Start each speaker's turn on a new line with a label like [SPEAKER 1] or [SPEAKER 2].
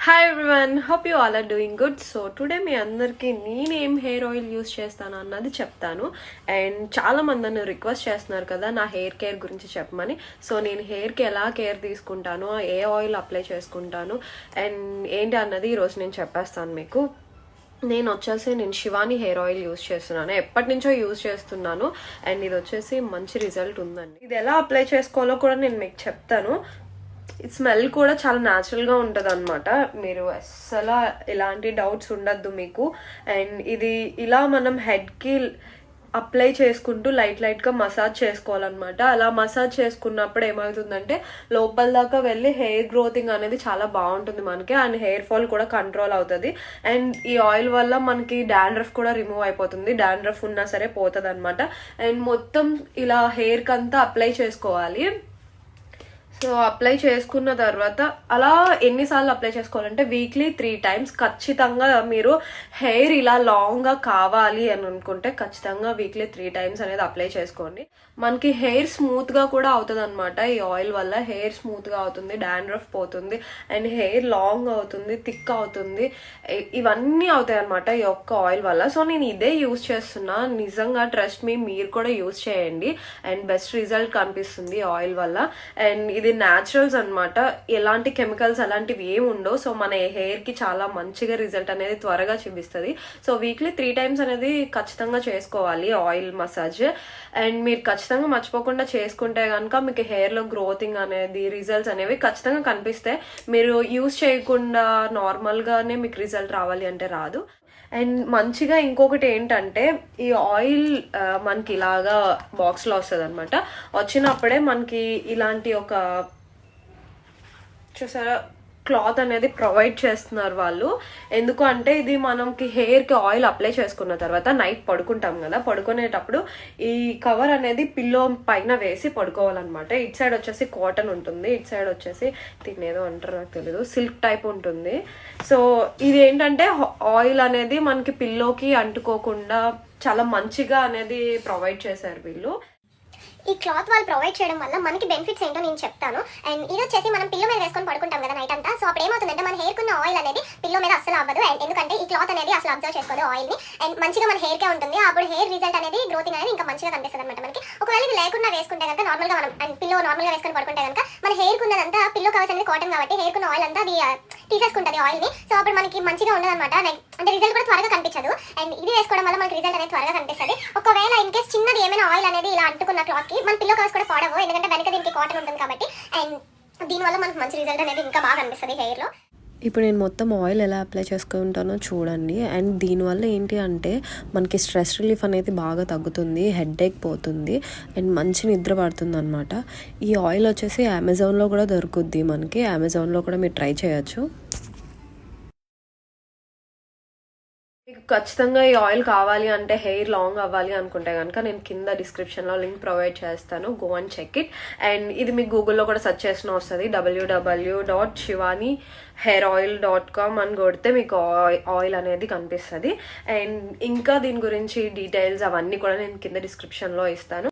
[SPEAKER 1] Hi everyone, hope you all are doing good. So today మీ అందరికీ నేనేం hair oil use చేస్తాను అన్నది చెప్తాను. అండ్ చాలా మంది నన్ను రిక్వెస్ట్ చేస్తున్నారు కదా నా హెయిర్ కేర్ గురించి చెప్పమని. సో నేను హెయిర్కి ఎలా కేర్ తీసుకుంటాను, ఏ ఆయిల్ అప్లై చేసుకుంటాను అండ్ ఏంటి అన్నది ఈరోజు నేను చెప్పేస్తాను మీకు. నేను శివాని హెయిర్ ఆయిల్ యూస్ చేస్తున్నాను, ఎప్పటి నుంచో యూస్ చేస్తున్నాను. అండ్ ఇది వచ్చేసి మంచి రిజల్ట్ ఉందండి. ఇది ఎలా అప్లై చేసుకోవాలో కూడా నేను మీకు చెప్తాను. స్మెల్ కూడా చాలా న్యాచురల్గా ఉంటుంది అనమాట. మీరు అస్సలు ఎలాంటి డౌట్స్ ఉండద్దు మీకు. అండ్ ఇది ఇలా మనం హెడ్కి అప్లై చేసుకుంటూ లైట్గా మసాజ్ చేసుకోవాలన్నమాట. అలా మసాజ్ చేసుకున్నప్పుడు ఏమవుతుందంటే లోపల దాకా వెళ్ళి హెయిర్ గ్రోతింగ్ అనేది చాలా బాగుంటుంది మనకి. అండ్ హెయిర్ ఫాల్ కూడా కంట్రోల్ అవుతుంది. అండ్ ఈ ఆయిల్ వల్ల మనకి డాండ్రఫ్ కూడా రిమూవ్ అయిపోతుంది. డాండ్రఫ్ ఉన్నా సరే పోతుంది అనమాట. అండ్ మొత్తం ఇలా హెయిర్కి అంతా అప్లై చేసుకోవాలి. సో అప్లై చేసుకున్న తర్వాత అలా ఎన్నిసార్లు అప్లై చేసుకోవాలంటే వీక్లీ 3 times ఖచ్చితంగా. మీరు హెయిర్ ఇలా లాంగ్గా కావాలి అని అనుకుంటే ఖచ్చితంగా వీక్లీ 3 times అనేది అప్లై చేసుకోండి. మనకి హెయిర్ స్మూత్గా కూడా అవుతుంది అనమాట. ఈ ఆయిల్ వల్ల హెయిర్ స్మూత్గా అవుతుంది, డాండ్రఫ్ పోతుంది, అండ్ హెయిర్ లాంగ్ అవుతుంది, థిక్ అవుతుంది, ఇవన్నీ అవుతాయి అనమాట ఈ ఒక్క ఆయిల్ వల్ల. సో నేను ఇదే యూస్ చేస్తున్నా. నిజంగా ట్రస్ట్ మీ, మీరు కూడా యూస్ చేయండి అండ్ బెస్ట్ రిజల్ట్ కనిపిస్తుంది ఆయిల్ వల్ల. అండ్ ఇది న్యాచురల్స్ అనమాట, ఎలాంటి కెమికల్స్ అలాంటివి ఏమి ఉండవు. సో మన హెయిర్ కి చాలా మంచిగా రిజల్ట్ అనేది త్వరగా చూపిస్తుంది. సో వీక్లీ 3 times అనేది ఖచ్చితంగా చేసుకోవాలి ఆయిల్ మసాజ్. అండ్ మీరు ఖచ్చితంగా మర్చిపోకుండా చేసుకుంటే కనుక మీకు హెయిర్ లో గ్రోతింగ్ అనేది, రిజల్ట్స్ అనేవి ఖచ్చితంగా కనిపిస్తాయి. మీరు యూస్ చేయకుండా నార్మల్ గానే మీకు రిజల్ట్ రావాలి అంటే రాదు. అండ్ మంచిగా ఇంకొకటి ఏంటంటే ఈ ఆయిల్ మనకి ఇలాగా బాక్స్లో వస్తుంది అనమాట. వచ్చినప్పుడే మనకి ఇలాంటి ఒక చూసారా క్లాత్ అనేది ప్రొవైడ్ చేస్తున్నారు వాళ్ళు. ఎందుకు అంటే ఇది మనకి హెయిర్కి ఆయిల్ అప్లై చేసుకున్న తర్వాత నైట్ పడుకుంటాం కదా, పడుకునేటప్పుడు ఈ కవర్ అనేది పిల్లో పైన వేసి పడుకోవాలన్నమాట. ఇటు సైడ్ వచ్చేసి కాటన్ ఉంటుంది, ఇటు సైడ్ వచ్చేసి తినేదో అంటారు నాకు తెలీదు, సిల్క్ టైప్ ఉంటుంది. సో ఇది ఏంటంటే ఆయిల్ అనేది మనకి పిల్లోకి అంటుకోకుండా చాలా మంచిగా అనేది ప్రొవైడ్ చేశారు వీళ్ళు.
[SPEAKER 2] ఈ క్లాత్ వాళ్ళు ప్రొవైడ్ చేయడం వల్ల మనకి బెనిఫిట్స్ ఏంటో నేను చెప్తాను. అండ్ ఇది వచ్చేసి మనం పిల్లో మీద వేసుకొని పడుకుంటాం కదా నైట్ అంతా. సో అప్పుడు ఏమవుతుందంటే మన హెయిర్ కున్న ఆయిల్ అనేది పిల్లో మీద అసలు అవ్వదు. అండ్ ఎందుకంటే ఈ క్లాత్ అనేది అసలు అబ్జర్వ్ చేసుకోదు ఆయిల్ ని. అండ్ మంచిగా మన హెయిర్ కే ఉంటుంది. అప్పుడు హెయిర్ రిజల్ట్ అనేది, గ్రోతింగ్ అనేది ఇంకా మంచిగా కనిపిస్తుంది అనమాట మనకి. ఒకవేళ ఇది లేకుండా వేసుకుంటే కనుక నార్మల్ గా మనం అండ్ పిల్లో నార్మల్ గా వేసుకొని పడుకుంటే కనుక మన హెయిర్ కున్నదంతా, పిల్లో కవర్స్ అనేది కాటన్ కాబట్టి హెయిర్ కున్న ఆయిల్ అంతా అది తీసేసుకుంటుంది ఆయిల్ ని. సో అప్పుడు మనకి మంచిగా ఉండదు అనమాట. అంటే రిజల్ట్ కూడా త్వరగా కనిపించదు. అండ్ ఇది వేసుకోవడం వల్ల మనకి రిజల్ట్ అనేది త్వరగా కనిపిస్తుంది. ఒకవేళ ఇన్ కేస్ చిన్నది ఏమైనా ఆయిల్ అనేది ఇలా అంటుకున్న క్లాత్ కి మన పిల్లో కవర్స్ కూడా పడవు, ఎందుకంటే వెనక దీనికి కాటన్ ఉంటుంది కాబట్టి. అండ్ దీనివల్ల మనకు మంచి రిజల్ట్ అనేది ఇంకా బాగా కనిపిస్తుంది హెయిర్ లో.
[SPEAKER 1] ఇప్పుడు నేను మొత్తం ఆయిల్ ఎలా అప్లై చేసుకుంటానో చూడండి. అండ్ దీనివల్ల ఏంటి అంటే మనకి స్ట్రెస్ రిలీఫ్ అనేది బాగా తగ్గుతుంది, హెడేక్ పోతుంది, అండ్ మంచి నిద్ర పడుతుంది అనమాట. ఈ ఆయిల్ వచ్చేసి అమెజాన్లో కూడా దొరుకుద్ది మనకి. అమెజాన్లో కూడా మీరు ట్రై చేయొచ్చు. మీకు ఖచ్చితంగా ఈ ఆయిల్ కావాలి అంటే, హెయిర్ లాంగ్ అవ్వాలి అనుకుంటే కనుక నేను కింద డిస్క్రిప్షన్లో లింక్ ప్రొవైడ్ చేస్తాను, go and check it. And ఇది మీకు గూగుల్లో కూడా సెర్చ్ చేసిన వస్తుంది, www.shivanihairOil.com అని కొడితే మీకు ఆయిల్ అనేది కనిపిస్తుంది. అండ్ ఇంకా దీని గురించి డీటెయిల్స్ అవన్నీ కూడా నేను కింద డిస్క్రిప్షన్లో ఇస్తాను.